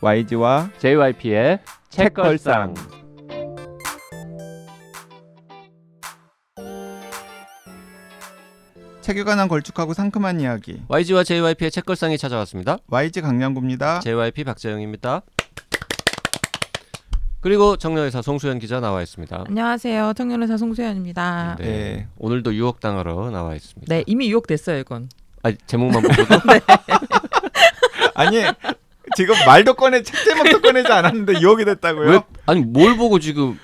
YG와 JYP의 책걸상. 책에 관한 걸쭉하고 상큼한 이야기. YG와 JYP의 책걸상이 찾아왔습니다. YG 강량구입니다. JYP 박재영입니다. 그리고 청년의사 송수연 기자 나와 있습니다. 안녕하세요. 청년의사 송수연입니다. 네. 오늘도 유혹당하러 나와 있습니다. 네, 이미 유혹됐어요, 이건. 제목만 보고도? 네. 아니 지금 말도 책 제목도 꺼내지 않았는데 유혹이 됐다고요? 왜? 아니 뭘 보고 지금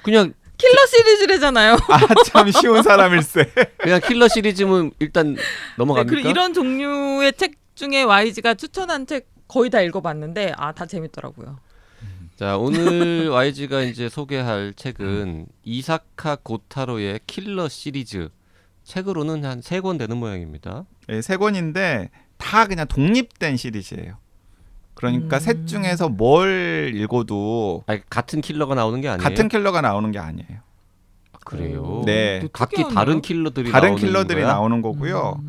그냥 킬러 시리즈래잖아요. 참 쉬운 사람일세. 그냥 킬러 시리즈면 일단 넘어갑니까? 그리고 이런 종류의 책 중에 YG가 추천한 책 거의 다 읽어봤는데 다 재밌더라고요. 자, 오늘 YG가 이제 소개할 책은 이사카 고타로의 킬러 시리즈. 책으로는 한 3권 되는 모양입니다. 네, 3권인데 다 그냥 독립된 시리즈예요. 그러니까 셋 중에서 뭘 읽어도 같은 킬러가 나오는 게 아니에요? 같은 킬러가 나오는 게 아니에요. 그래요? 네. 각기 다른 킬러들이 다른 나오는 킬러들이 거야? 나오는 거고요.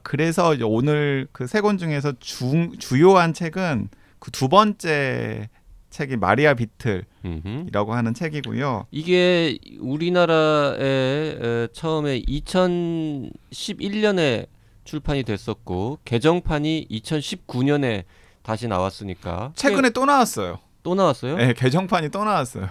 그래서 이제 오늘 그 3권 중에서 주요한 책은 그 두 번째 책이 마리아 비틀이라고 하는 책이고요. 이게 우리나라에 처음에 2011년에 출판이 됐었고 개정판이 2019년에 다시 나왔으니까 최근에 또 나왔어요. 또 나왔어요? 네, 개정판이 또 나왔어요.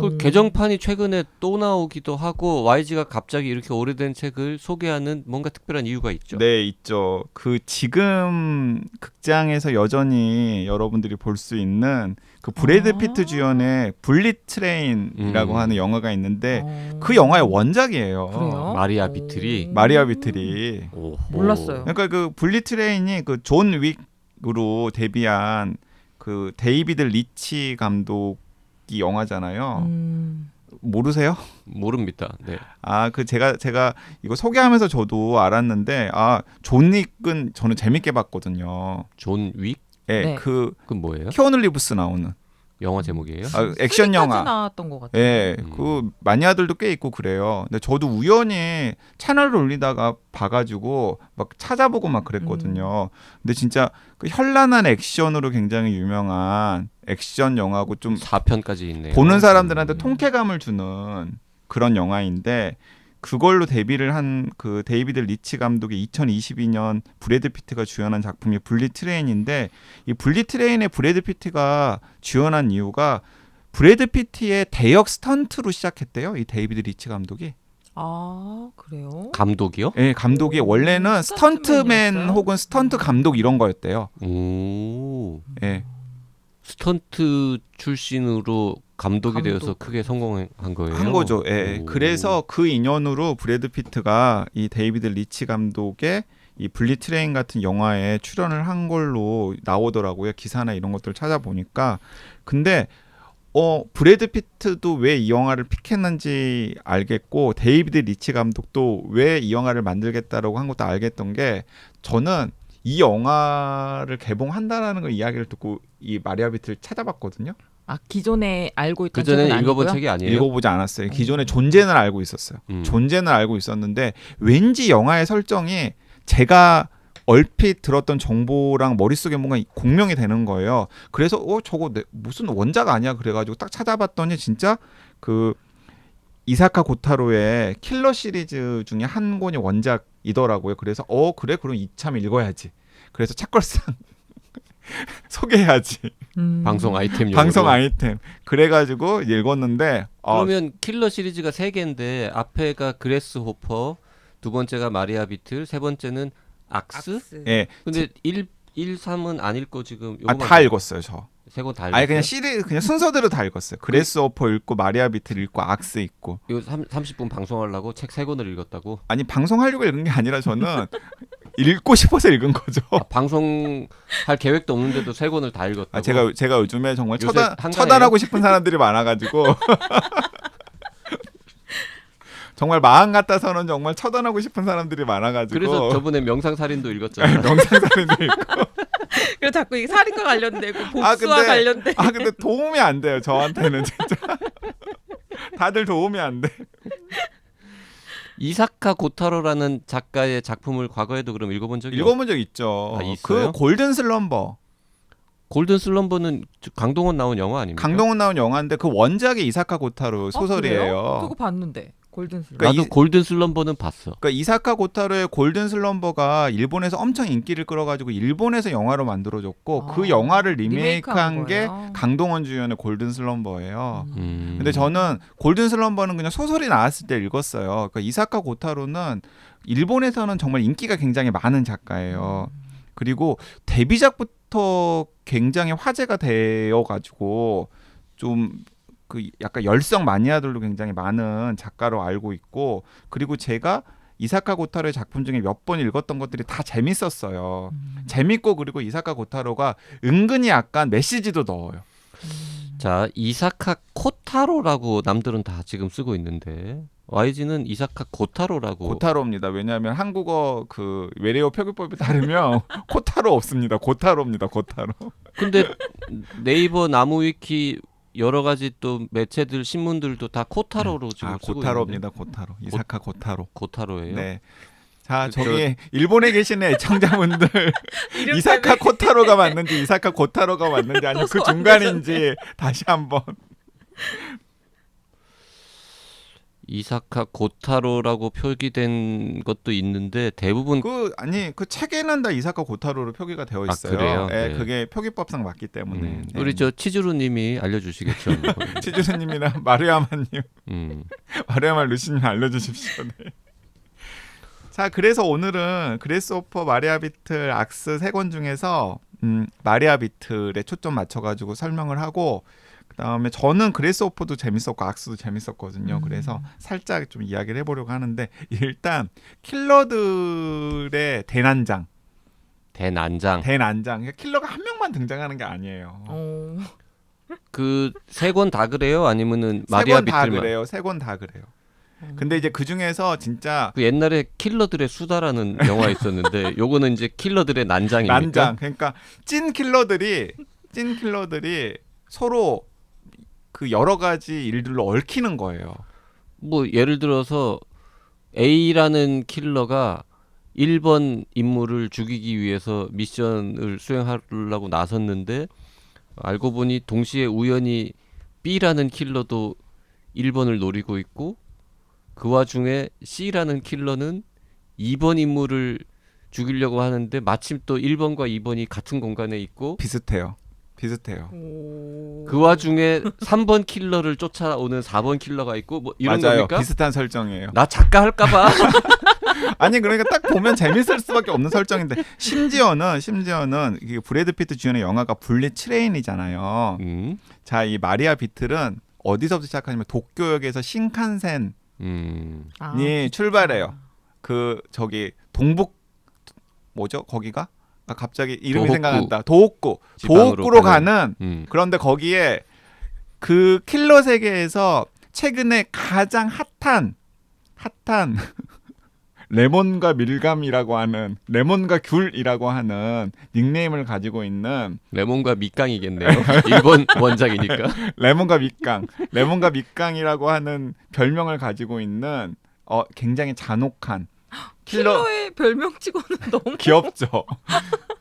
그 개정판이 최근에 또 나오기도 하고 YG가 갑자기 이렇게 오래된 책을 소개하는 뭔가 특별한 이유가 있죠? 네, 있죠. 그 지금 극장에서 여전히 여러분들이 볼 수 있는 그 브래드 피트 주연의 불릿 트레인이라고 하는 영화가 있는데 그 영화의 원작이에요. 그래요? 마리아 비틀이. 마리아 비틀이. 몰랐어요. 그러니까 그 불릿 트레인이 그 존 윅으로 데뷔한 그 데이비드 리치 감독이 영화잖아요. 모르세요? 모릅니다. 네. 그 제가 이거 소개하면서 저도 알았는데 존 윅은 저는 재밌게 봤거든요. 존 윅? 네. 네. 그건 뭐예요? 키아누 리브스 나오는 영화 제목이에요? 액션 영화. 나왔던 것 같아요. 예, 그 마니아들도 꽤 있고 그래요. 근데 저도 우연히 채널을 올리다가 봐가지고 막 찾아보고 막 그랬거든요. 근데 진짜 그 현란한 액션으로 굉장히 유명한 액션 영화고 좀 4편까지 있네요. 보는 사람들한테 통쾌감을 주는 그런 영화인데 그걸로 데뷔를 한 그 데이비드 리치 감독의 2022년 브래드 피트가 주연한 작품이 불릿 트레인인데 이 불릿 트레인의 브래드 피트가 주연한 이유가 브래드 피트의 대역 스턴트로 시작했대요. 이 데이비드 리치 감독이. 그래요? 감독이요? 네, 감독이 원래는 스턴트맨 스턴트맨이었어요? 혹은 스턴트 감독 이런 거였대요. 오. 네. 스턴트 출신으로 감독이 되어서 크게 성공한 거예요. 한 거죠. 예. 그래서 그 인연으로 브래드 피트가 이 데이비드 리치 감독의 이 블리 트레인 같은 영화에 출연을 한 걸로 나오더라고요. 기사나 이런 것들을 찾아보니까. 근데 브래드 피트도 왜 이 영화를 픽했는지 알겠고 데이비드 리치 감독도 왜 이 영화를 만들겠다라고 한 것도 알겠던 게 저는 이 영화를 개봉한다라는 거 이야기를 듣고 이 마리아 비틀을 찾아봤거든요. 기존에 알고 있던 그 전에 책은 읽어본 아니고요? 책이 아니에요? 읽어보지 않았어요. 기존에 존재는 알고 있었어요. 존재는 알고 있었는데 왠지 영화의 설정이 제가 얼핏 들었던 정보랑 머릿속에 뭔가 공명이 되는 거예요. 그래서 저거 무슨 원작 아니야 그래가지고 딱 찾아봤더니 진짜 그 이사카 고타로의 킬러 시리즈 중에 한 권이 원작이더라고요. 그래서 그래 그럼 이참 읽어야지. 그래서 책걸상 소개해야지. 방송 아이템 방송 아이템. 그래가지고 읽었는데 그러면 킬러 시리즈가 3개인데 앞에가 그레스 호퍼, 두 번째가 마리아 비틀, 세 번째는 악스? 예. 근데 1, 3은 안 읽고 지금 다 읽었어요 저. 3권 다 읽었어요? 그냥 시리즈 그냥 순서대로 다 읽었어요. 그레스 호퍼 읽고 마리아 비틀 읽고 악스 읽고. 이거 30분 방송하려고 책 3권을 읽었다고? 아니 방송하려고 읽은 게 아니라 저는 읽고 싶어서 읽은 거죠. 방송할 계획도 없는데도 3권을 다 읽었다고? 제가 요즘에 정말 요새 처단하고 싶은 사람들이 많아가지고 정말 마음 같아서는 정말 처단하고 싶은 사람들이 많아가지고 그래서 저번에 명상살인도 읽었잖아요. 명상살인도 읽고 그래서 자꾸 이게 살인과 관련되고 복수와 관련되고 근데 도움이 안 돼요 저한테는 진짜 다들 도움이 안 돼. 이사카 고타로라는 작가의 작품을 과거에도 그럼 읽어본 적이 읽어본 적 있죠. 있어요? 그 골든 슬럼버 골든 슬럼버는 강동원 나온 영화 아닙니까? 강동원 나온 영화인데 그 원작이 이사카 고타로 소설이에요. 그래요? 그거 봤는데 골든 슬럼버. 그러니까 나도 골든 슬럼버는 봤어. 그러니까 이사카 고타로의 골든 슬럼버가 일본에서 엄청 인기를 끌어가지고 일본에서 영화로 만들어졌고 그 영화를 리메이크한 게 거예요? 강동원 주연의 골든 슬럼버예요. 근데 음. 저는 골든 슬럼버는 그냥 소설이 나왔을 때 읽었어요. 그러니까 이사카 고타로는 일본에서는 정말 인기가 굉장히 많은 작가예요. 그리고 데뷔작부터 굉장히 화제가 되어가지고 좀 그 약간 열성 마니아들도 굉장히 많은 작가로 알고 있고, 그리고 제가 이사카 고타로의 작품 중에 몇 번 읽었던 것들이 다 재밌었어요. 재밌고, 그리고 이사카 고타로가 은근히 약간 메시지도 넣어요. 자, 이사카 코타로라고 남들은 다 지금 쓰고 있는데 YG는 이사카 고타로라고. 고타로입니다. 왜냐하면 한국어 그 외래어 표기법에 따르면 코타로 없습니다. 고타로입니다. 고타로. 근데 네이버 나무위키 여러 가지 또 매체들 신문들도 다 코타로로 지금 쓰고 있는데. 고타로입니다. 고타로. 이사카 고타로. 고타로예요. 네. 자, 저- 저기 일본에 계시는 애청자분들 이름 이사카 때문에. 코타로가 맞는지 이사카 고타로가 맞는지 아니면 그 또 소환 중간인지 다시 한번. 이사카 고타로라고 표기된 것도 있는데 대부분 그 책에는 다 이사카 고타로로 표기가 되어 아, 있어요. 그래요? 네, 네. 그게 표기법상 맞기 때문에. 네. 우리 저 치즈루님이 알려주시겠죠. 치즈스님이랑 마루야마님, 음. 마루야마 루시님 알려주십시오. 네. 자, 그래서 오늘은 그레스오퍼, 마리아 비틀, 악스 세 권 중에서 마리아 비틀에 초점 맞춰가지고 설명을 하고, 그다음에 저는 그레스오퍼도 재밌었고 악스도 재밌었거든요. 그래서 살짝 좀 이야기를 해보려고 하는데, 일단 킬러들의 대난장. 대난장. 그러니까 킬러가 한 명만 등장하는 게 아니에요. 그 세 권 다 그래요? 아니면은 세 마리아 권 다 비틀만? 그래요. 세 권 다 그래요. 근데 이제 그 중에서 진짜 그 옛날에 킬러들의 수다라는 영화 있었는데 요거는 이제 킬러들의 난장입니까? 난장, 그러니까 찐 킬러들이 서로 그 여러 가지 일들로 얽히는 거예요. 뭐 예를 들어서 A라는 킬러가 1번 인물을 죽이기 위해서 미션을 수행하려고 나섰는데 알고 보니 동시에 우연히 B라는 킬러도 1번을 노리고 있고 그 와중에 C라는 킬러는 2번 인물을 죽이려고 하는데 마침 또 1번과 2번이 같은 공간에 있고 비슷해요. 그 와중에 3번 킬러를 쫓아오는 4번 킬러가 있고 뭐 이런 맞아요. 겁니까? 비슷한 설정이에요. 나 작가 할까봐. 아니 그러니까 딱 보면 재밌을 수밖에 없는 설정인데, 심지어는 이게 브래드 피트 주연의 영화가 블리 트레인이잖아요. 자, 이 마리아 비틀은 어디서부터 시작하냐면 도쿄역에서 신칸센이 출발해요. 그 저기 동북 뭐죠? 거기가? 아, 갑자기 이름이 도호쿠. 생각난다. 지방으로 도호쿠로 가는. 그런데 그런데 거기에 그 킬러 세계에서 최근에 가장 핫한 레몬과 밀감이라고 하는, 레몬과 귤이라고 하는 닉네임을 가지고 있는 레몬과 밑강이겠네요. 일본 원작이니까. 레몬과 밑강이라고 하는 별명을 가지고 있는 굉장히 잔혹한 킬러의 별명치고는 너무 귀엽죠.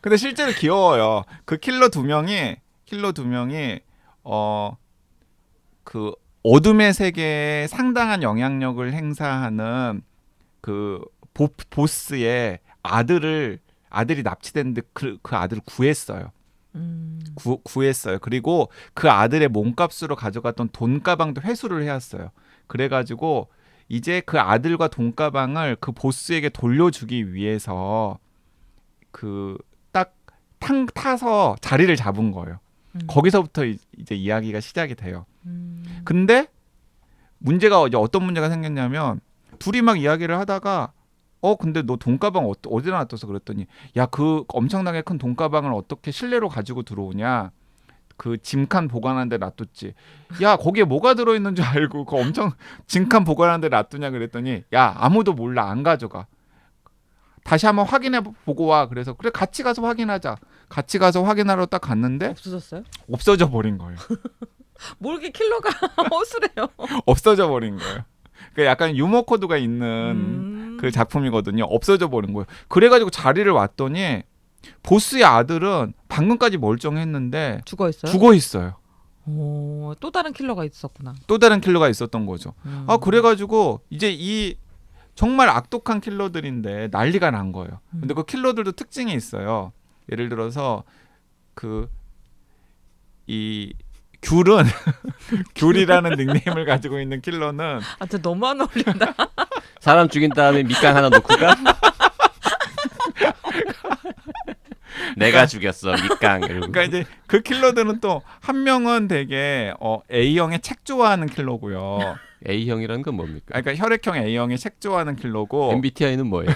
근데 실제로 귀여워요. 그 킬러 두 명이 그 어둠의 세계에 상당한 영향력을 행사하는 그 보스의 아들이 납치됐는데 그 아들을 구했어요. 구했어요. 그리고 그 아들의 몸값으로 가져갔던 돈가방도 회수를 해왔어요. 그래가지고 이제 그 아들과 돈가방을 그 보스에게 돌려주기 위해서 그 딱 타서 자리를 잡은 거예요. 거기서부터 이제 이야기가 시작이 돼요. 근데 문제가 이제 어떤 문제가 생겼냐면, 둘이 막 이야기를 하다가 근데 너 돈가방 어디다 놔둬서 그랬더니, 야, 그 엄청나게 큰 돈가방을 어떻게 실내로 가지고 들어오냐, 그 짐칸 보관하는 데 놔뒀지. 야, 거기에 뭐가 들어있는 줄 알고 그 엄청 짐칸 보관하는 데 놔두냐 그랬더니, 야, 아무도 몰라, 안 가져가, 다시 한번 확인해 보고 와. 그래서 그래, 같이 가서 확인하자. 같이 가서 확인하러 딱 갔는데 없어졌어요? 없어져 버린 거예요. 뭐 이렇게 킬러가 허술해요. 없어져 버린 거예요. 그 약간 유머 코드가 있는 그 작품이거든요. 없어져 버린 거예요. 그래가지고 자리를 왔더니 보스의 아들은 방금까지 멀쩡했는데 죽어 있어요? 죽어 있어요. 또 다른 킬러가 있었구나. 또 다른 킬러가 있었던 거죠. 음. 그래가지고 이제 이 정말 악독한 킬러들인데 난리가 난 거예요. 근데 그 킬러들도 특징이 있어요. 예를 들어서 이 귤은 귤이라는 닉네임을 가지고 있는 킬러는 진짜 너무 안 어울린다. 사람 죽인 다음에 밑강 하나 놓고 가? 내가 죽였어 밑강 이러고. 그러니까 이제 그 킬러들은 또 한 명은 되게 A형의 책 좋아하는 킬러고요. A형이라는 건 뭡니까? 그러니까 혈액형 A형의 책 좋아하는 킬러고 MBTI는 뭐예요?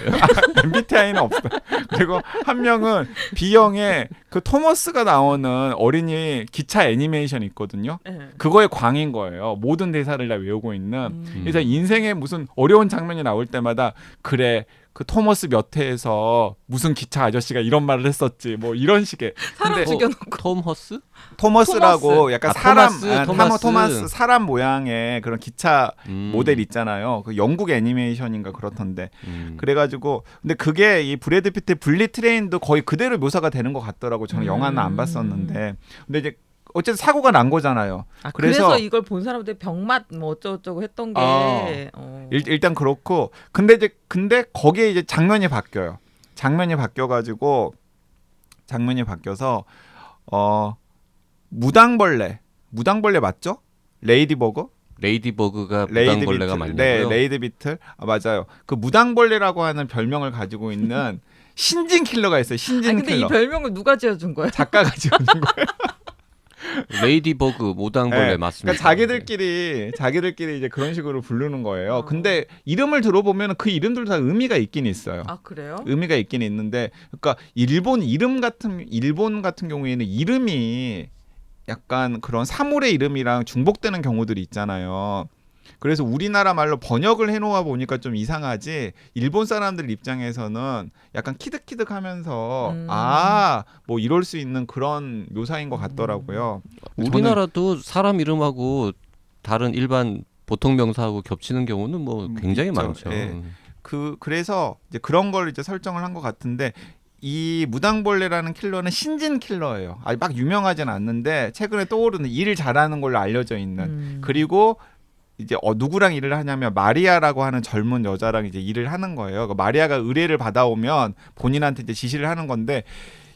MBTI는 없어요. 그리고 한 명은 B형의 그 토머스가 나오는 어린이 기차 애니메이션 있거든요. 네. 그거에 광인 거예요. 모든 대사를 다 외우고 있는. 그래서 인생에 무슨 어려운 장면이 나올 때마다 그래 그 토머스 몇 회에서 무슨 기차 아저씨가 이런 말을 했었지 뭐 이런 식의. 사람 근데 죽여놓고. 톰 허스? 토머스라고 약간 사람 토마스. 토마스 사람 모양의 그런 기차 음. 모델 있잖아요. 그 영국 애니메이션인가 그렇던데. 음. 그래가지고 근데 그게 이 브래드 피트의 블리 트레인도 거의 그대로 묘사가 되는 것 같더라고. 저는 영화는 안 봤었는데. 근데 이제 어쨌든 사고가 난 거잖아요. 그래서 이걸 본 사람들이 병맛 뭐 어쩌고저쩌고 했던 게 일단 그렇고 근데 거기에 이제 장면이 바뀌어요. 장면이 바뀌어서 무당벌레 맞죠? 레이디버그가 무당벌레가 맞냐고요? 네, 레이디 비틀. 맞아요. 그 무당벌레라고 하는 별명을 가지고 있는 신진 킬러가 있어요. 신진 근데 킬러. 이 별명을 누가 지어준 거야? 작가가 지어준 거예요. 레이디버그 무당벌레 네, 맞습니다. 그러니까 자기들끼리 이제 그런 식으로 부르는 거예요. 근데 이름을 들어보면 그 이름들 다 의미가 있긴 있어요. 그래요? 의미가 있긴 있는데, 그러니까 일본 같은 경우에는 이름이 약간 그런 사물의 이름이랑 중복되는 경우들이 있잖아요. 그래서 우리나라 말로 번역을 해놓아 보니까 좀 이상하지, 일본 사람들 입장에서는 약간 키득키득하면서 뭐 이럴 수 있는 그런 묘사인 것 같더라고요. 우리나라도 사람 이름하고 다른 일반 보통 명사하고 겹치는 경우는 뭐 굉장히 있죠. 많죠. 예. 그래서 이제 그런 걸 이제 설정을 한 것 같은데, 이 무당벌레라는 킬러는 신진 킬러예요. 막 유명하진 않는데 최근에 떠오르는 일 잘하는 걸로 알려져 있는. 그리고 이제 누구랑 일을 하냐면 마리아라고 하는 젊은 여자랑 이제 일을 하는 거예요. 그러니까 마리아가 의뢰를 받아오면 본인한테 이제 지시를 하는 건데,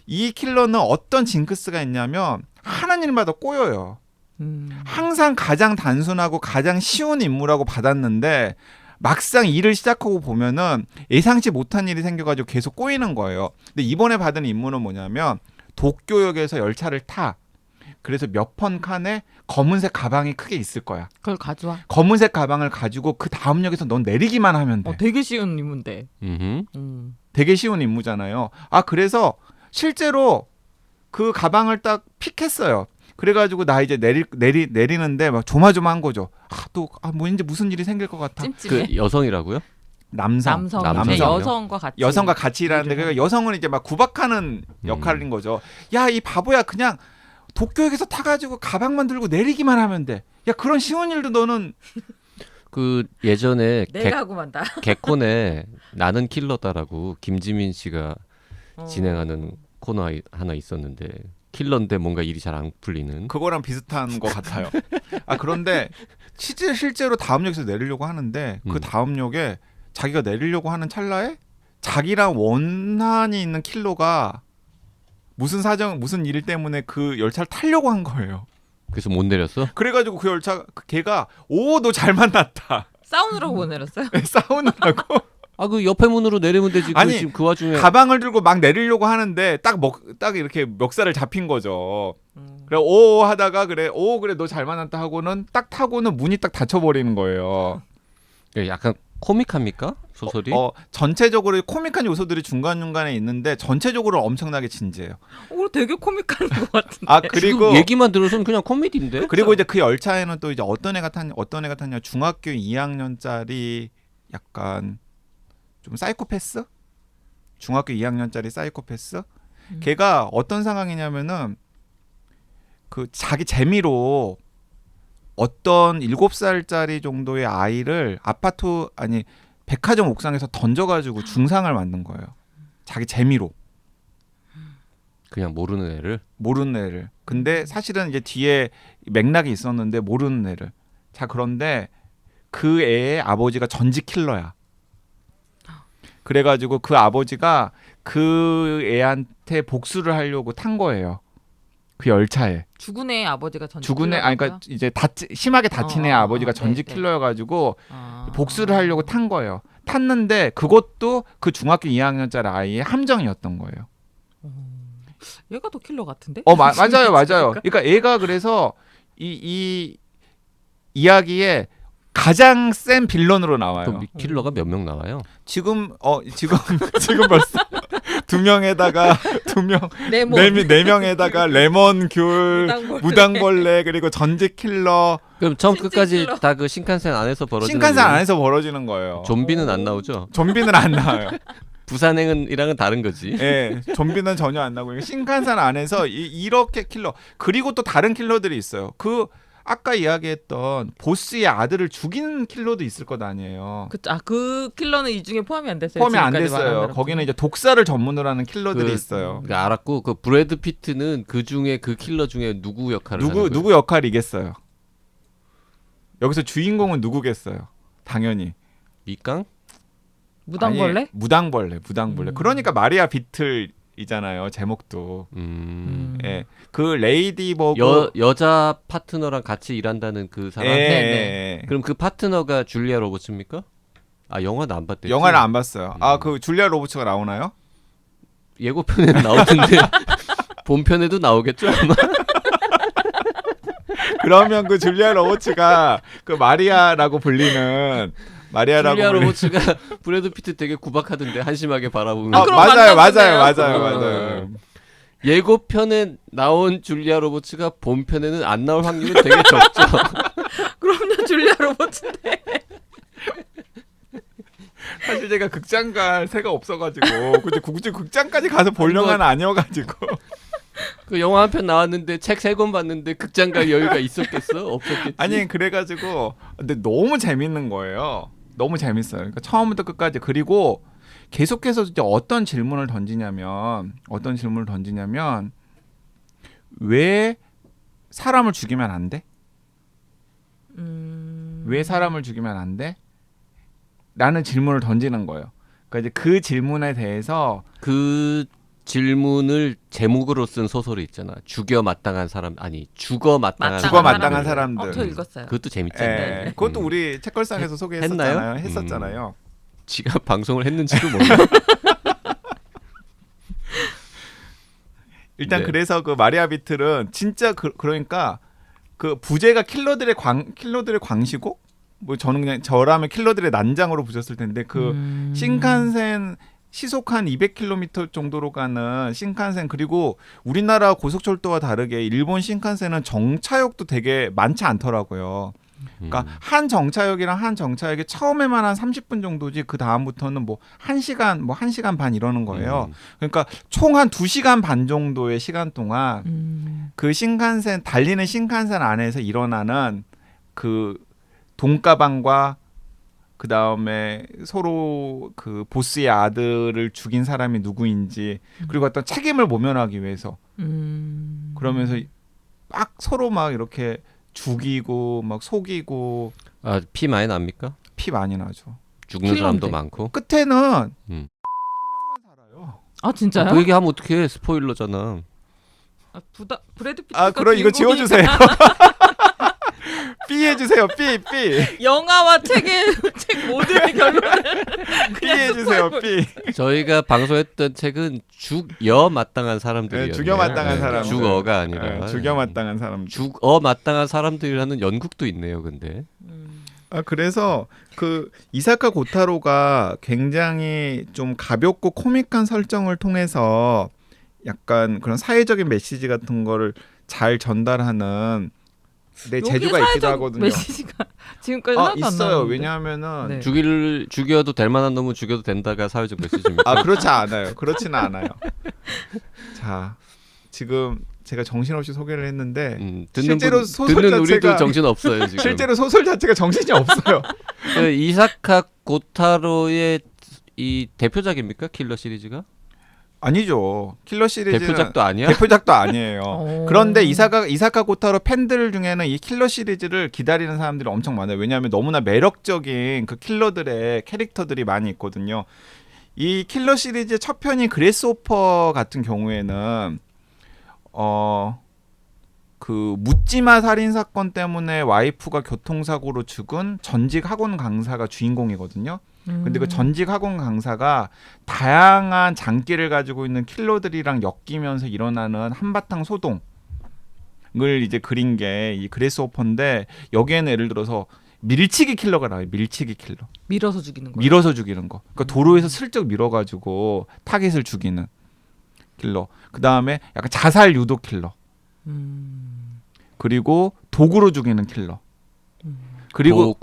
이 킬러는 어떤 징크스가 있냐면 하는 일마다 꼬여요. 항상 가장 단순하고 가장 쉬운 임무라고 받았는데 막상 일을 시작하고 보면은 예상치 못한 일이 생겨가지고 계속 꼬이는 거예요. 근데 이번에 받은 임무는 뭐냐면 도쿄역에서 열차를 타. 그래서 몇 번 칸에 검은색 가방이 크게 있을 거야. 그걸 가져와. 검은색 가방을 가지고 그 다음 역에서 넌 내리기만 하면 돼. 되게 쉬운 임무인데. 되게 쉬운 임무잖아요. 그래서 실제로 그 가방을 딱 픽했어요. 그래가지고 나 이제 내리는데 막 조마조마한 거죠. 뭐 이제 무슨 일이 생길 것 같아. 찜찜해. 그 여성이라고요? 남성. 여성과 같이 일하는데, 그러니까 여성은 이제 막 구박하는 역할인 거죠. 야, 이 바보야, 그냥 도쿄역에서 타가지고 가방만 들고 내리기만 하면 돼. 야, 그런 쉬운 일도 너는. 그 예전에 내가 하고 만다. 개콘에 나는 킬러다라고 김지민 씨가 진행하는 코너 하나 있었는데, 킬러인데 뭔가 일이 잘 안 풀리는. 그거랑 비슷한 것 같아요. 그런데 실제로 다음 역에서 내리려고 하는데 그 다음 역에 자기가 내리려고 하는 찰나에 자기랑 원한이 있는 킬러가 무슨 일 때문에 그 열차를 타려고 한 거예요. 그래서 못 내렸어? 그래가지고 그 열차 걔가 너 잘 만났다. 싸우느라고 못 내렸어요? 싸우느라고. 그 옆에 문으로 내리면 되지. 아니, 지금 그 와중에 가방을 들고 막 내리려고 하는데 딱 이렇게 멱살을 잡힌 거죠. 그래 하다가 그래 너 잘 만났다 하고는 딱 타고는 문이 딱 닫혀버리는 거예요. 약간 코믹합니까? 소설이? 전체적으로 코믹한 요소들이 중간중간에 있는데 전체적으로 엄청나게 진지해요. 되게 코믹한 것 같은데. 그리고 얘기만 들어서는 그냥 코미디인데. 그리고 이제 그 열차에는 또 이제 어떤 애가 탔냐 중학교 2학년짜리 약간 좀 사이코패스? 중학교 2학년짜리 사이코패스? 걔가 어떤 상황이냐면은 그 자기 재미로 어떤 7살짜리 정도의 아이를 백화점 옥상에서 던져가지고 중상을 만든 거예요. 자기 재미로. 그냥 모르는 애를. 모르는 애를. 근데 사실은 이제 뒤에 맥락이 있었는데 모르는 애를. 자, 그런데 그 애의 아버지가 전직 킬러야. 그래가지고 그 아버지가 그 애한테 복수를 하려고 탄 거예요. 그 열차에. 죽은 애의 아버지가 전직 죽은 애, 아니 그러니까 이제 심하게 다친 애 아버지가 전직 네, 킬러여가지고 아. 복수를 하려고 탄 거예요. 탔는데 그것도 그 중학교 2학년짜리 아이의 함정이었던 거예요. 얘가 더 킬러 같은데? 맞아요, 맞아요. 그러니까 애가 그래서 이 이야기에 가장 센 빌런으로 나와요. 그럼 킬러가 몇 명 나와요? 지금 벌써 두 명에다가 네 명에다가 레몬, 귤, 무당벌레 그리고 전직 킬러. 그럼 처음 진짜 끝까지 킬러. 다 그 신칸센 안에서 벌어지는 신칸센 일이- 안에서 벌어지는 거예요. 좀비는 안 나오죠? 좀비는 안 나와요. 부산행은이랑은 다른 거지. 예, 좀비는 전혀 안 나오고 신칸센 안에서 이렇게 킬러. 그리고 또 다른 킬러들이 있어요. 그 아까 이야기했던 보스의 아들을 죽이는 킬러도 있을 것 아니에요. 그 킬러는 이 중에 포함이 안 됐어요. 포함이 안 지금까지 말한 됐어요. 사람 거기는 중에. 이제 독사를 전문으로 하는 킬러들이 있어요. 그러니까 알았고 그 브래드 피트는 그 중에 그 킬러 중에 누구 역할을 하는 거예요? 누구 역할이겠어요? 여기서 주인공은 누구겠어요? 당연히 밑강? 무당벌레? 아니, 무당벌레. 그러니까 마리아 비틀이잖아요. 제목도. 예, 그 레이디 버그 여자 파트너랑 같이 일한다는 그 사람? 예, 네네. 예. 그럼 그 파트너가 줄리아 로버츠입니까? 아 영화는 안 봤대요. 영화를 안 봤어요. 그 줄리아 로버츠가 나오나요? 예고편에는 나오던데 본편에도 나오겠죠 아마. 그러면 그 줄리아 로버츠가 그 마리아라고 불리는 줄리아 로버츠가 브래드 피트 되게 구박하던데 한심하게 바라보면. 그럼 맞아요. 맞아요. 예고편에 나온 줄리아 로버츠가 본편에는 안 나올 확률은 되게 적죠. 그럼요, 줄리아 로버츠인데. 사실 제가 극장 갈 새가 없어가지고 굳이 극장까지 가서 볼 영화는 아니어가지고 그 영화 한 편 나왔는데 책 3권 봤는데 극장 갈 여유가 있었겠어? 없었겠지. 아니 그래가지고 근데 너무 재밌는 거예요. 너무 재밌어요. 그러니까 처음부터 끝까지. 그리고 계속해서 이제 어떤 질문을 던지냐면 왜 사람을 죽이면 안 돼? 왜 사람을 죽이면 안 돼? 라는 질문을 던지는 거예요. 그러니까 이제 그 질문에 대해서 그 질문을 제목으로 쓴 소설이 있잖아. 죽어 마땅한 사람들. 죽어 마땅한 사람들. 저 읽었어요. 그것도 재밌잖아요. 예, 그것도 우리 책걸상에서 소개했었잖아요. 했나요? 했었잖아요. 지가 방송을 했는지도 몰라. 일단 네. 그래서 그 마리아 비틀은 진짜 그러니까 그 부제가 킬러들의 광시고 뭐 저는 그냥 저라면 킬러들의 난장으로 부졌을 텐데 그 신칸센 시속 한 200km 정도로 가는 신칸센 그리고 우리나라 고속철도와 다르게 일본 신칸센은 정차역도 되게 많지 않더라고요. 그러니까 한 정차역이랑 한 정차역이 처음에만 한 30분 정도지 그 다음부터는 뭐 1시간 반 이러는 거예요. 그러니까 총 한 2시간 반 정도의 시간 동안 그 신칸센 달리는 신칸센 안에서 일어나는 그 돈가방과 그 다음에 서로 그 보스의 아들을 죽인 사람이 누구인지 그리고 어떤 책임을 모면하기 위해서 그러면서 막 서로 막 이렇게 죽이고 막 속이고 아, 피 많이 납니까? 피 많이 나죠. 죽는 사람도 킬러인데. 많고. 끝에는 음. 살아요. 아 진짜요? 그 얘기하면 어떡해. 스포일러잖아. 브래드 피트. 그럼 이거 지워주세요. 삐 해주세요. 삐 영화와 책 모든 결론을 삐 해주세요. 삐. 저희가 방송했던 책은 죽여 마땅한 사람들이에요. 죽여 마땅한 사람들. 죽어가 아니라. 죽여 마땅한 사람. 죽어 마땅한 사람들이라는 연극도 있네요. 근데. 그래서 그 이사카 고타로가 굉장히 좀 가볍고 코믹한 설정을 통해서 약간 그런 사회적인 메시지 같은 거를 잘 전달하는 내 재주가 있기도 하거든요. 메시지가 지금까지 하나도 안 있어요. 나왔는데. 왜냐하면은 네. 죽여도 될 만한 놈은 죽여도 된다가 사회적 메시지입니다. 그렇지 않아요. 그렇지는 않아요. 자, 지금 제가 정신없이 소개를 했는데 실제로 소설 듣는 우리도 자체가- 정신 없어요 지금. 실제로 소설 자체가 정신이 없어요. 그 이사카 고타로의 이 대표작입니까? 킬러 시리즈가? 아니죠. 킬러 시리즈는 대표작도 아니야? 대표작도 아니에요. 오. 그런데 이사카 고타로 팬들 중에는 이 킬러 시리즈를 기다리는 사람들이 엄청 많아요. 왜냐하면 너무나 매력적인 그 킬러들의 캐릭터들이 많이 있거든요. 이 킬러 시리즈의 첫 편인 그래스호퍼 같은 경우에는 그 묻지마 살인 사건 때문에 와이프가 교통사고로 죽은 전직 학원 강사가 주인공이거든요. 근데 그 전직 학원 강사가 다양한 장기를 가지고 있는 킬러들이랑 엮이면서 일어나는 한바탕 소동을 이제 그린 게 이 그래스호퍼인데, 여기에는 예를 들어서 밀치기 킬러가 나와요. 밀치기 킬러. 밀어서 죽이는 거예요. 밀어서 죽이는 거. 그러니까 도로에서 슬쩍 밀어가지고 타겟을 죽이는 킬러. 그 다음에 약간 자살 유도 킬러. 그리고 독으로 죽이는 킬러. 그리고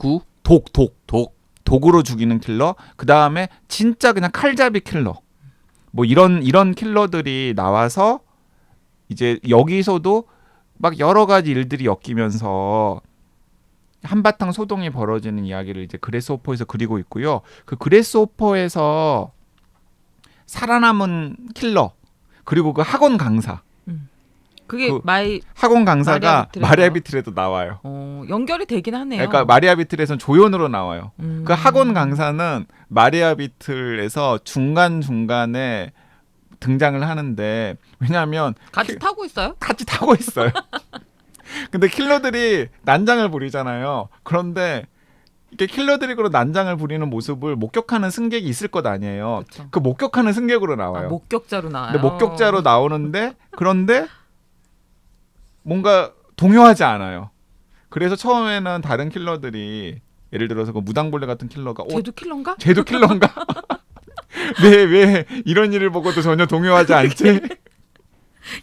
독으로 죽이는 킬러. 그 다음에 진짜 그냥 칼잡이 킬러. 뭐 이런 킬러들이 나와서 이제 여기서도 막 여러 가지 일들이 엮이면서 한바탕 소동이 벌어지는 이야기를 이제 그래스호퍼에서 그리고 있고요. 그 그래스호퍼에서 살아남은 킬러, 그리고 그 학원 강사. 그게 그 마이 학원 강사가 마리아 마리아 비틀에도 나와요. 연결이 되긴 하네요. 그러니까 마리아 비틀에서는 조연으로 나와요. 음. 그 학원 강사는 마리아 비틀에서 중간중간에 등장을 하는데, 왜냐하면 같이 타고 있어요? 같이 타고 있어요. 근데 킬러들이 난장을 부리잖아요. 그런데 이렇게 킬러들이 그런 난장을 부리는 모습을 목격하는 승객이 있을 것 아니에요. 그쵸. 그 목격하는 승객으로 나와요. 목격자로 나와요. 근데 목격자로 나오는데, 그런데 뭔가 동요하지 않아요. 그래서 처음에는 다른 킬러들이, 예를 들어서 그 무당벌레 같은 킬러가 쟤도 킬러인가? 쟤도 킬러인가? 왜 이런 일을 보고도 전혀 동요하지 않지?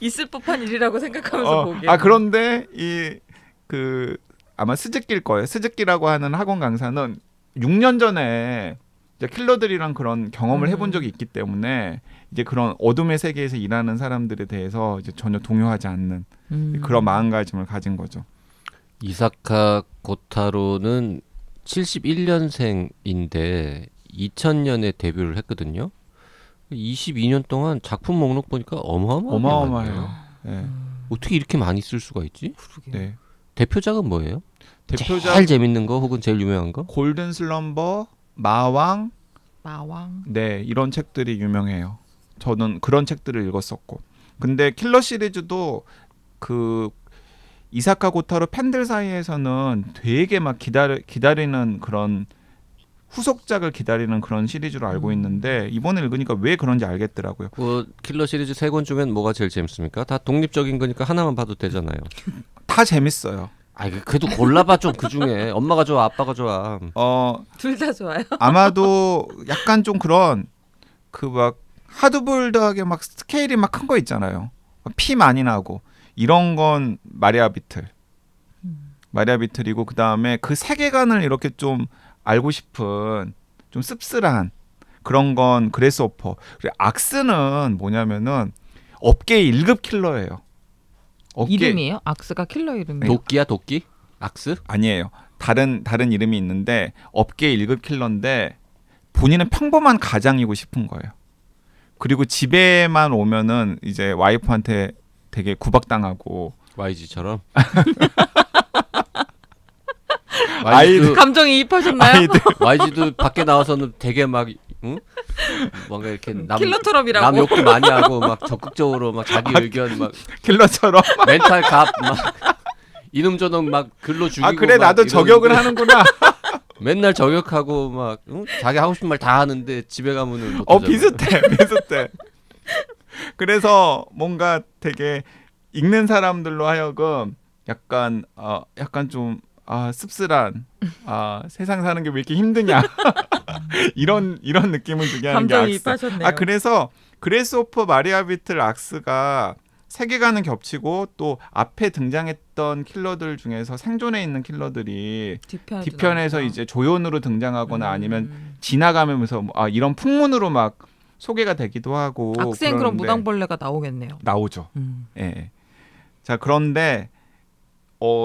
있을 법한 일이라고 생각하면서 보기에. 그런데 이 그 아마 스즈키일 거예요. 스즈키라고 하는 학원 강사는 6년 전에 이제 킬러들이랑 그런 경험을 해본 적이 있기 때문에 이제 그런 어둠의 세계에서 일하는 사람들에 대해서 이제 전혀 동요하지 않는 그런 마음가짐을 가진 거죠. 이사카 고타로는 71년생인데 2000년에 데뷔를 했거든요. 22년 동안 작품 목록 보니까 어마어마해요. 네. 어떻게 이렇게 많이 쓸 수가 있지? 네. 대표작은 뭐예요? 대표작 제일 재밌는 거 혹은 제일 유명한 거? 골든 슬럼버, 마왕, 마왕. 네, 이런 책들이 유명해요. 저는 그런 책들을 읽었었고. 근데 킬러 시리즈도 그 이사카 고타로 팬들 사이에서는 되게 막 기다리는 그런 후속작을 기다리는 그런 시리즈로 알고 있는데, 이번에 읽으니까 왜 그런지 알겠더라고요. 킬러 시리즈 3권 중엔 뭐가 제일 재밌습니까? 다 독립적인 거니까 하나만 봐도 되잖아요. 다 재밌어요. 그래도 골라봐 좀. 그 중에 엄마가 좋아, 아빠가 좋아. 둘 다 좋아요. 아마도 약간 좀 그런 그 막 하드보일드하게 막 스케일이 막 큰 거 있잖아요. 피 많이 나고 이런 건 마리아 비틀이고, 그 다음에 그 세계관을 이렇게 좀 알고 싶은 좀 씁쓸한 그런 건 그래스호퍼. 그리고 악스는 뭐냐면은 업계의 1급 킬러예요. 이름이에요? 악스가 킬러 이름이에요? 도끼야, 도끼? 악스? 아니에요. 다른 이름이 있는데 업계의 1급 킬러인데 본인은 평범한 가장이고 싶은 거예요. 그리고 집에만 오면은 이제 와이프한테 되게 구박당하고, YG처럼? 아이들 감정이입하셨나요? YG도 밖에 나와서는 되게 막 뭔가 이렇게 남 킬러처럼이라고. 욕도 많이 하고 막 적극적으로 막 자기 의견 막 킬러처럼. 멘탈 갑 막 이놈 저놈 막 글로 죽이고. 그래 나도 저격을 하는구나. 맨날 저격하고 막 자기 하고 싶은 말 다 하는데 집에 가면은 못 비슷해. 그래서 뭔가 되게 읽는 사람들로 하여금 약간 좀 씁쓸한, 세상 사는 게 왜 이렇게 힘드냐 이런 느낌을 주게 하는 게 악스. 감정이입하셨네요. 그래서 그래스호퍼, 마리아 비틀, 악스가 세계관은 겹치고 또 앞에 등장했던 킬러들 중에서 생존해 있는 킬러들이 뒤편에서 이제 조연으로 등장하거나 아니면 지나가면서 이런 풍문으로 막 소개가 되기도 하고. 악스엔 그럼 무당벌레가 나오겠네요. 나오죠. 예. 자, 그런데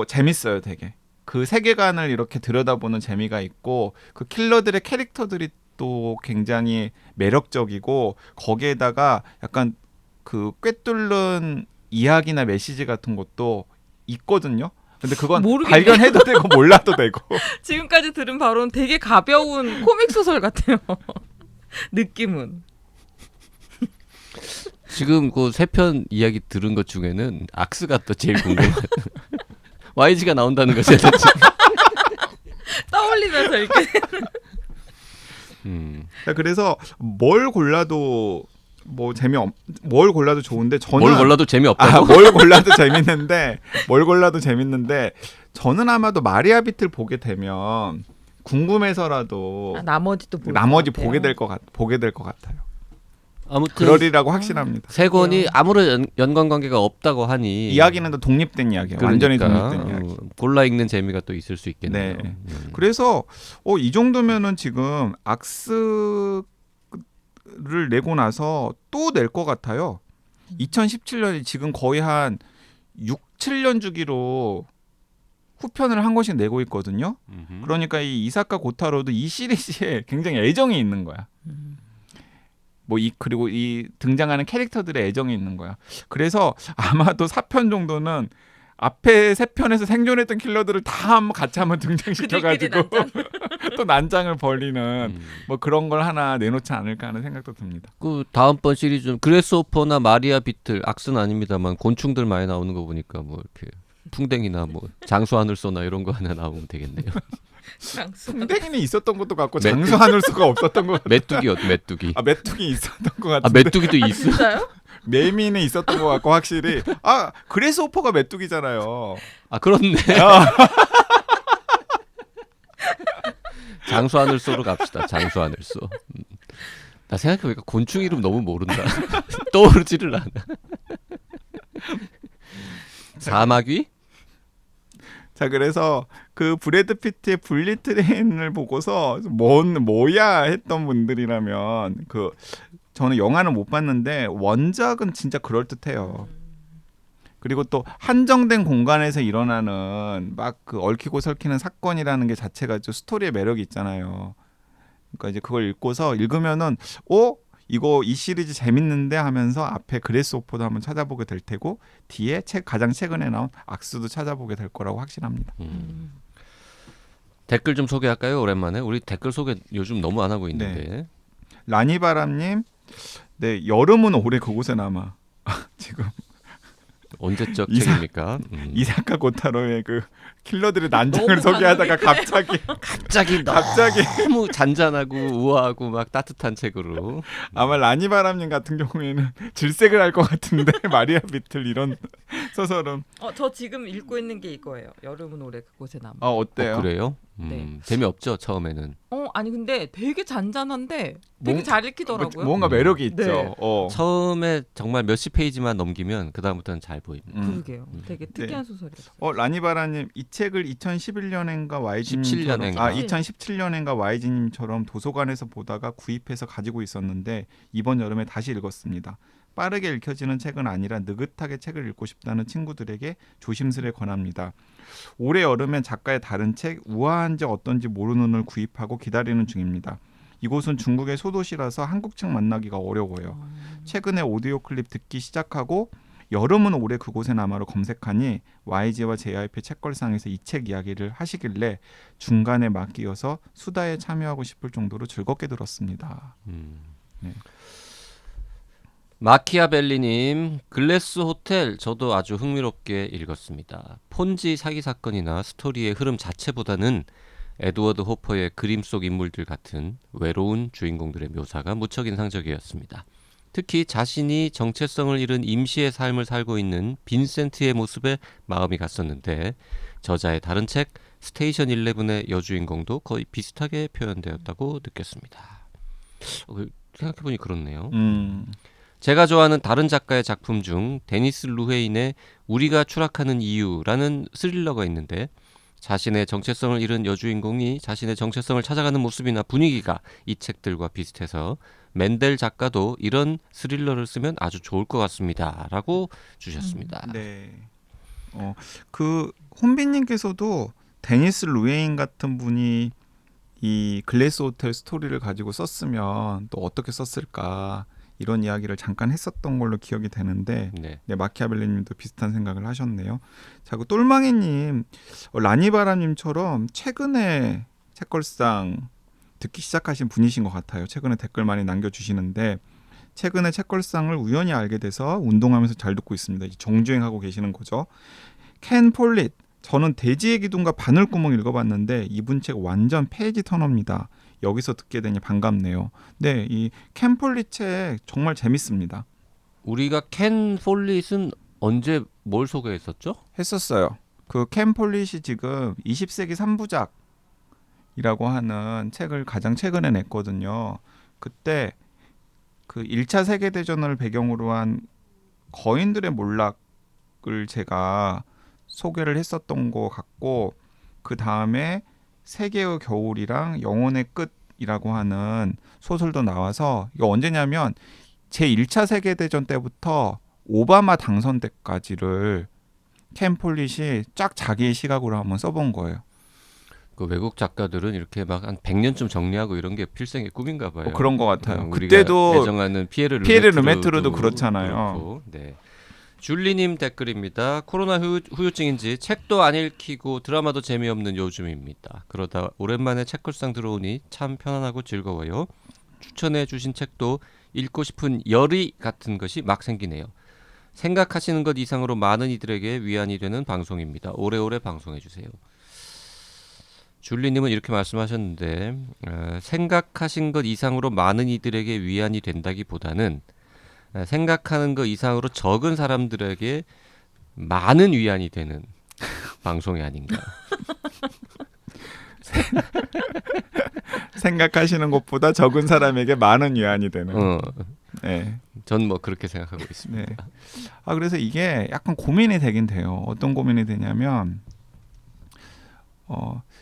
재밌어요, 되게. 그 세계관을 이렇게 들여다보는 재미가 있고, 그 킬러들의 캐릭터들이 것도 굉장히 매력적이고 거기에다가 약간 그 꿰뚫는 이야기나 메시지 같은 것도 있거든요. 근데 그건 모르겠네. 발견해도 되고 몰라도 되고. 지금까지 들은 바로는 되게 가벼운 코믹 소설 같아요. 느낌은. 지금 그 세 편 이야기 들은 것 중에는 악스가 또 제일 궁금해요. YG가 나온다는 것에 대해서. 떠올리면서 이렇게. 그래서 뭘 골라도 뭘 골라도 좋은데 저는 뭘 골라도 재미없다고. 뭘 골라도 재밌는데 저는 아마도 마리아 비틀 보게 되면 궁금해서라도 나머지 또 볼 나머지 것 같아요. 보게 될 것 같아요. 아무튼 그러리라고 확신합니다. 세 권이 아무런 연관 관계가 없다고 하니 이야기는 또 독립된 이야기예요. 완전히 독립된 이야기. 골라 읽는 재미가 또 있을 수 있겠네요. 네. 그래서 이 정도면은 지금 악스를 내고 나서 또 낼 것 같아요. 2017년이 지금 거의 한 6, 7년 주기로 후편을 한 권씩 내고 있거든요. 그러니까 이 이사카 고타로도 이 시리즈에 굉장히 애정이 있는 거야. 그리고 이 등장하는 캐릭터들의 애정이 있는 거야. 그래서 아마도 4편 정도는 앞에 3편에서 생존했던 킬러들을 다 같이 한번 등장시켜가지고 또 난장을 벌리는 뭐 그런 걸 하나 내놓지 않을까 하는 생각도 듭니다. 그 다음번 시리즈는 그래스호퍼나 마리아 비틀, 악스는 아닙니다만 곤충들 많이 나오는 거 보니까 뭐 이렇게 풍뎅이나 뭐 장수하늘소나 이런 거 하나 나오면 되겠네요. 풍뎅이는 있었던 것도 같고 장수하늘 수가 없었던 것 같아요. 메뚜기. 메뚜기 있었던 것 같은데. 메뚜기도 있어? 진짜요? 매미는 있었던 것 같고 확실히. 그래스호퍼가 메뚜기잖아요. 그렇네. 장수하늘소로 갑시다. 장수하늘소. 나 생각해보니까 곤충 이름 너무 모른다. 떠오르지를 않아. 사마귀? 자, 그래서 그 브래드 피트의 블리트레인을 보고서 뭐야 했던 분들이라면 저는 영화는 못 봤는데 원작은 진짜 그럴듯해요. 그리고 또 한정된 공간에서 일어나는 막 그 얽히고 설키는 사건이라는 게 자체가 좀 스토리의 매력이 있잖아요. 그러니까 이제 그걸 읽으면은 이 시리즈 재밌는데 하면서 앞에 그래스호퍼도 한번 찾아보게 될 테고 뒤에 가장 최근에 나온 악스도 찾아보게 될 거라고 확신합니다. 댓글 좀 소개할까요? 오랜만에 우리 댓글 소개 요즘 너무 안 하고 있는데. 라니바람님, 네, 여름은 오래 그곳에 남아. 지금 언제적 책입니까? 이사카 고타로의 그 킬러들의 난장을 소개하다가 갑자기 너무 잔잔하고 우아하고 막 따뜻한 책으로. 아마 라니바람님 같은 경우에는 질색을 할 것 같은데 마리아 비틀 이런 소설은 저 지금 읽고 있는 게 이거예요. 여름은 오래 그곳에 남아. 어때요? 그래요? 네. 재미없죠 처음에는. 아니 근데 되게 잔잔한데 되게 잘 읽히더라고요. 뭔가 매력이 있죠. 네. 처음에 정말 몇십 페이지만 넘기면 그 다음부터는 잘 보입니다. 그러게요. 되게 특이한 소설이에요. 라니바라님 이 책을 2011년인가 YG님처럼 2017년인가 YG님처럼 도서관에서 보다가 구입해서 가지고 있었는데 이번 여름에 다시 읽었습니다. 빠르게 읽혀지는 책은 아니라 느긋하게 책을 읽고 싶다는 친구들에게 조심스레 권합니다. 올해 여름엔 작가의 다른 책 우아한지 어떤지 모르는 을 구입하고 기다리는 중입니다. 이곳은 중국의 소도시라서 한국 책 만나기가 어려워요. 최근에 오디오 클립 듣기 시작하고 여름은 올해 그곳에 남아로 검색하니 YG와 JYP 책걸상에서 이 책 이야기를 하시길래 중간에 맡기어서 수다에 참여하고 싶을 정도로 즐겁게 들었습니다. 네. 마키아벨리님, 글래스 호텔 저도 아주 흥미롭게 읽었습니다. 폰지 사기 사건이나 스토리의 흐름 자체보다는 에드워드 호퍼의 그림 속 인물들 같은 외로운 주인공들의 묘사가 무척 인상적이었습니다. 특히 자신이 정체성을 잃은 임시의 삶을 살고 있는 빈센트의 모습에 마음이 갔었는데 저자의 다른 책 스테이션 11의 여주인공도 거의 비슷하게 표현되었다고 느꼈습니다. 생각해보니 그렇네요. 제가 좋아하는 다른 작가의 작품 중 데니스 루헤인의 우리가 추락하는 이유라는 스릴러가 있는데 자신의 정체성을 잃은 여주인공이 자신의 정체성을 찾아가는 모습이나 분위기가 이 책들과 비슷해서 맨델 작가도 이런 스릴러를 쓰면 아주 좋을 것 같습니다. 라고 주셨습니다. 네. 그 혼비님께서도 데니스 루헤인 같은 분이 이 글래스 호텔 스토리를 가지고 썼으면 또 어떻게 썼을까 이런 이야기를 잠깐 했었던 걸로 기억이 되는데 네. 네, 마키아벨리님도 비슷한 생각을 하셨네요. 자, 그 똘망이님, 라니바라님처럼 최근에 책걸상 듣기 시작하신 분이신 것 같아요. 최근에 댓글 많이 남겨주시는데 최근에 책걸상을 우연히 알게 돼서 운동하면서 잘 듣고 있습니다. 정주행하고 계시는 거죠. 켄 폴릿, 저는 돼지의 기둥과 바늘구멍 읽어봤는데 이분 책 완전 페이지 터너입니다. 여기서 듣게 되니 반갑네요. 네, 이 켄 폴릿 책 정말 재밌습니다. 우리가 켄 폴릿은 언제 뭘 소개했었죠? 했었어요. 그 켄 폴릿이 지금 20세기 3부작이라고 하는 책을 가장 최근에 냈거든요. 그때 그 1차 세계대전을 배경으로 한 거인들의 몰락을 제가 소개를 했었던 것 같고 그 다음에 세계의 겨울이랑 영혼의 끝이라고 하는 소설도 나와서 이거 언제냐면 제1차 세계대전 때부터 오바마 당선 때까지를 켄 폴릿이 쫙 자기의 시각으로 한번 써본 거예요. 그 외국 작가들은 이렇게 막 한 100년쯤 정리하고 이런 게 필생의 꿈인가 봐요. 뭐 그런 것 같아요. 우리가 그때도 애정하는 피에르 르메트르도 그렇잖아요. 그렇고, 네. 줄리님 댓글입니다. 코로나 후유증인지 책도 안 읽히고 드라마도 재미없는 요즘입니다. 그러다 오랜만에 책걸상 들어오니 참 편안하고 즐거워요. 추천해 주신 책도 읽고 싶은 열의 같은 것이 막 생기네요. 생각하시는 것 이상으로 많은 이들에게 위안이 되는 방송입니다. 오래오래 방송해 주세요. 줄리님은 이렇게 말씀하셨는데 생각하신 것 이상으로 많은 이들에게 위안이 된다기보다는 생각하는 것 이상으로 적은 사람들에게 많은 위안이 되는 방송이 아닌가. 생각하시는 것보다 적은 사람에게 많은 위안이 되는. 네. 전 뭐 그렇게 생각하고 있습니다. 네. 아 그래서 이게 약간 고민이 되긴 돼요. 어떤 고민이 되냐면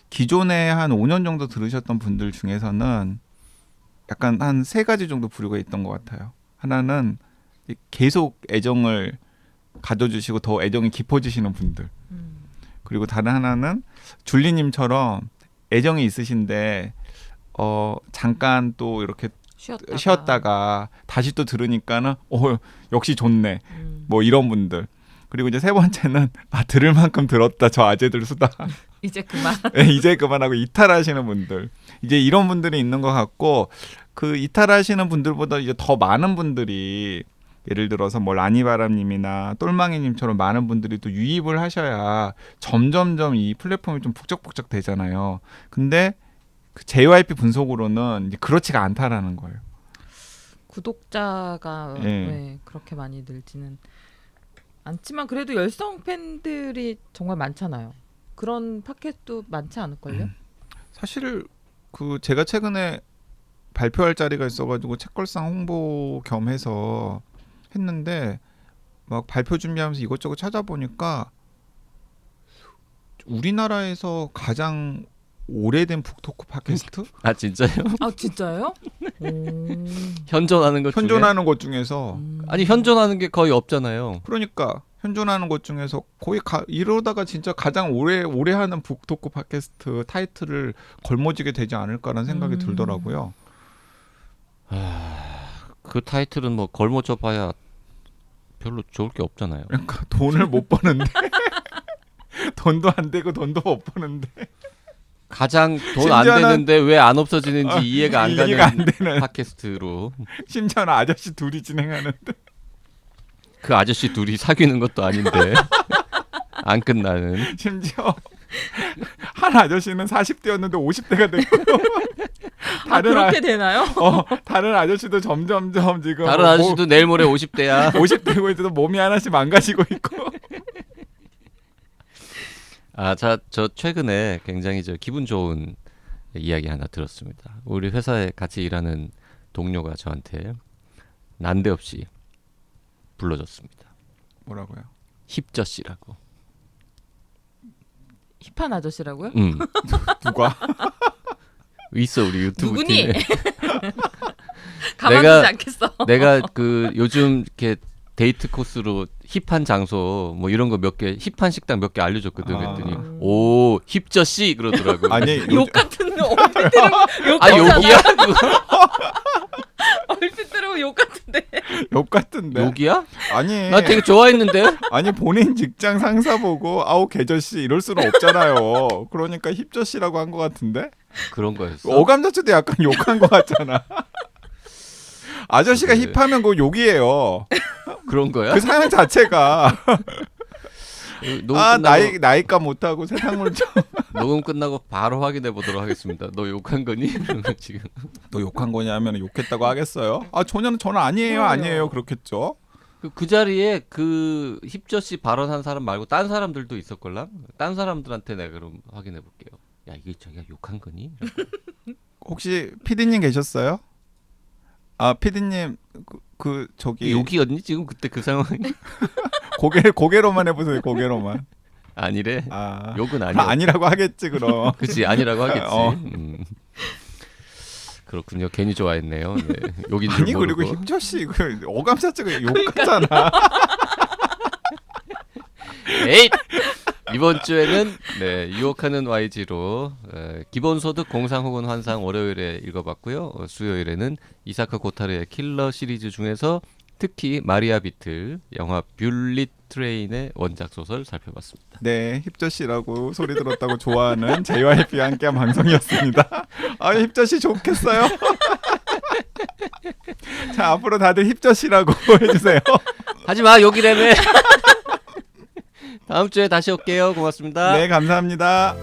기존에 한 5년 정도 들으셨던 분들 중에서는 약간 한 3가지 정도 부류가 있던 것 같아요. 하나는 계속 애정을 가져주시고 더 애정이 깊어지시는 분들. 그리고 다른 하나는 줄리님처럼 애정이 있으신데 잠깐 또 이렇게 쉬었다가 다시 또 들으니까는 역시 좋네. 뭐 이런 분들. 그리고 이제 3번째는 들을 만큼 들었다. 저 아재들 수다. 이제 그만. 네, 이제 그만하고 이탈하시는 분들. 이제 이런 분들이 있는 것 같고 그 이탈하시는 분들보다 이제 더 많은 분들이 예를 들어서 뭐 라니바람님이나 똘망이님처럼 많은 분들이 또 유입을 하셔야 점점점 이 플랫폼이 좀 북적북적 되잖아요. 근데 그 JYP 분석으로는 이제 그렇지가 않다라는 거예요. 구독자가 네, 그렇게 많이 늘지는 않지만 그래도 열성 팬들이 정말 많잖아요. 그런 팟캐스트도 많지 않을걸요? 사실 그 제가 최근에 발표할 자리가 있어가지고 책걸상 홍보 겸해서 했는데 막 발표 준비하면서 이것저것 찾아보니까 우리나라에서 가장 오래된 북토크 팟캐스트? 아 진짜요? 아 진짜요? 현존하는 것 중에? 현존하는 것 중에서 아니 현존하는 게 거의 없잖아요. 그러니까 현존하는 것 중에서 거의 이러다가 진짜 가장 오래 하는 북토크 팟캐스트 타이틀을 걸머지게 되지 않을까라는 생각이 들더라고요. 그 타이틀은 뭐 걸머져 봐야 별로 좋을 게 없잖아요. 그러니까 돈을 못 버는데 돈도 안 되고 돈도 못 버는데 가장 돈 안 되는데 왜 안 없어지는지 이해가 안 되는 팟캐스트로 심지어는 아저씨 둘이 진행하는데 그 아저씨 둘이 사귀는 것도 아닌데 안 끝나는 심지어 한 아저씨는 40대였는데 50대가 됐고 그렇게 되나요? 다른 아저씨도 점점점 지금 다른 아저씨도 내일 모레 50대야. 50대고 있어도 몸이 하나씩 망가지고 있고. 저 최근에 굉장히 기분 좋은 이야기 하나 들었습니다. 우리 회사에 같이 일하는 동료가 저한테 난데없이 불러줬습니다. 뭐라고요? 힙저 씨라고. 힙한 아저씨라고요? 누가? 있어 우리 유튜브 누구니? 팀에. 가만두지 않겠어. 내가 그 요즘 이렇게 데이트 코스로 힙한 장소 뭐 이런 거 몇 개, 힙한 식당 몇 개 알려줬거든. 아. 그랬더니 오 힙저씨 그러더라고. 아니 욕 같은 얼핏 들으면 욕 아 같잖아. 욕이야? 얼핏 들으면 욕 같은데. 욕 같은데. 욕이야? 아니 나 되게 좋아했는데. 아니 본인 직장 상사 보고 아우 개저씨 이럴 수는 없잖아요. 그러니까 힙저씨라고 한 것 같은데. 그런 거였어. 어감 자체도 약간 욕한 것 같잖아. 아저씨가 그래. 힙하면 그거 욕이에요. 그런 거야? 그 사연 자체가 녹음 아 끝나고, 나이값 못하고 세상을 좀. 녹음 끝나고 바로 확인해 보도록 하겠습니다. 너 욕한 거니? 이러면 지금. 너 욕한 거냐 하면 욕했다고 하겠어요? 아 저는 아니에요 그래요. 아니에요 그렇겠죠. 그 자리에 그 힙저씨 발언한 사람 말고 딴 사람들도 있었걸랑? 딴 사람들한테 내가 그럼 확인해 볼게요. 야 이게 자기가 욕한 거니? 혹시 PD님 계셨어요? 아 PD님 그 저기 욕이었니 지금 그때 그 상황이? 고개로만 해보세요 고개로만. 아니래. 아 욕은 아니야. 아니라고 하겠지 그럼. 그치 아니라고 하겠지. 어. 그렇군요. 괜히 좋아했네요. 네. 욕인 줄 아니 모르고. 그리고 힙저씨 그 어감 자체가 욕 같잖아. 에잇! 이번 주에는 네, 유혹하는 YG로 기본소득 공상 혹은 환상 월요일에 읽어봤고요. 수요일에는 이사카 고타르의 킬러 시리즈 중에서 특히 마리아 비틀 영화 뷰릿 트레인의 원작 소설 살펴봤습니다. 네, 힙저씨라고 소리 들었다고 좋아하는 JYP와 함께한 방송이었습니다. 아, 힙저씨 좋겠어요. 자, 앞으로 다들 힙저씨라고 해주세요. 하지마 욕이라며. 다음 주에 다시 올게요. 고맙습니다. 네, 감사합니다.